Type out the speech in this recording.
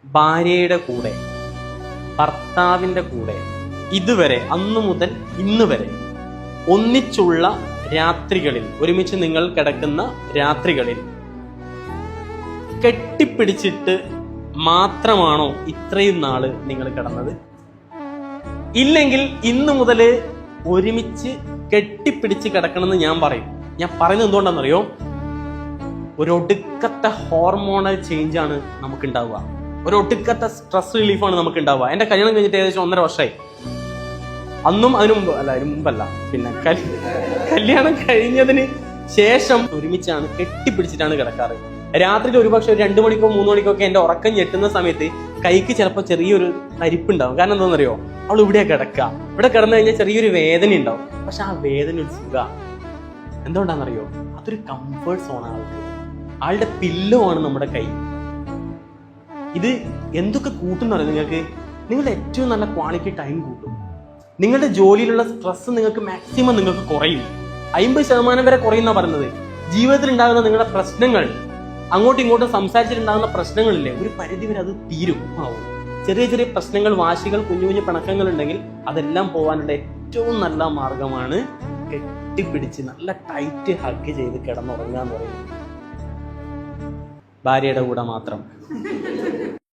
ഭാര്യയുടെ കൂടെ, ഭർത്താവിൻ്റെ കൂടെ ഇതുവരെ അന്നു മുതൽ ഇന്ന് വരെ ഒന്നിച്ചുള്ള രാത്രികളിൽ, ഒരുമിച്ച് നിങ്ങൾ കിടക്കുന്ന രാത്രികളിൽ കെട്ടിപ്പിടിച്ചിട്ട് മാത്രമാണോ ഇത്രയും നാള് നിങ്ങൾ കിടന്നത്? ഇല്ലെങ്കിൽ ഇന്നു മുതൽ ഒരുമിച്ച് കെട്ടിപ്പിടിച്ച് കിടക്കണമെന്ന് ഞാൻ പറയും. ഞാൻ പറയുന്നത് എന്തുകൊണ്ടാണെന്നറിയോ? ഒരൊടുക്കത്തെ ഹോർമോണൽ ചേഞ്ചാണ് നമുക്ക് ഉണ്ടാവുക, ഒരൊടുക്കത്തെ സ്ട്രെസ് റിലീഫാണ് നമുക്ക് ഉണ്ടാവുക. എൻ്റെ കല്യാണം കഴിഞ്ഞിട്ട് ഏകദേശം 1.5 വർഷമായി. അന്നും അതിനു മുമ്പല്ല, പിന്നെ കല്യാണം കഴിഞ്ഞതിന് ശേഷം ഒരുമിച്ചാണ് കെട്ടിപ്പിടിച്ചിട്ടാണ് കിടക്കാറ്. രാത്രിയിൽ ഒരുപക്ഷെ 2 മണിക്കോ 3 മണിക്കോ ഒക്കെ എൻ്റെ ഉറക്കം ഞെട്ടുന്ന സമയത്ത് കൈക്ക് ചിലപ്പോൾ ചെറിയൊരു തരിപ്പുണ്ടാവും. കാരണം എന്താണെന്നറിയോ? അവൾ ഇവിടെ കിടക്കുക, ഇവിടെ കിടന്നു കഴിഞ്ഞാൽ ചെറിയൊരു വേദന ഉണ്ടാവും. പക്ഷെ ആ വേദന ഒരു സുഖ. എന്തുകൊണ്ടാണെന്നറിയോ? അതൊരു കംഫേർട്ട് സോണാണ്. ആളുടെ പില്ലോ ആണ് നമ്മുടെ കൈ. ഇത് എന്തൊക്കെ കൂട്ടുന്നറിയോ നിങ്ങൾക്ക്? നിങ്ങളുടെ ഏറ്റവും നല്ല ക്വാളിറ്റി ടൈം കൂട്ടും. നിങ്ങളുടെ ജോലിയിലുള്ള സ്ട്രെസ് നിങ്ങൾക്ക് മാക്സിമം നിങ്ങൾക്ക് കുറയും. 50% വരെ കുറയുന്ന പറയുന്നത്. ജീവിതത്തിൽ ഉണ്ടാകുന്ന നിങ്ങളുടെ പ്രശ്നങ്ങൾ, അങ്ങോട്ടും ഇങ്ങോട്ടും സംസാരിച്ചിട്ടുണ്ടാകുന്ന പ്രശ്നങ്ങളില്ലേ, ഒരു പരിധി വരെ അത് തീരും ആവും. ചെറിയ ചെറിയ പ്രശ്നങ്ങൾ, വാശികൾ, കുഞ്ഞു കുഞ്ഞു പിണക്കങ്ങൾ ഉണ്ടെങ്കിൽ അതെല്ലാം പോകാനുള്ള ഏറ്റവും നല്ല മാർഗമാണ് കെട്ടിപ്പിടിച്ച് നല്ല ടൈറ്റ് ഹഗ് ചെയ്ത് കിടന്നുറങ്ങാന്ന് പറയുന്നത്. ഭാര്യയുടെ കൂടെ മാത്രം.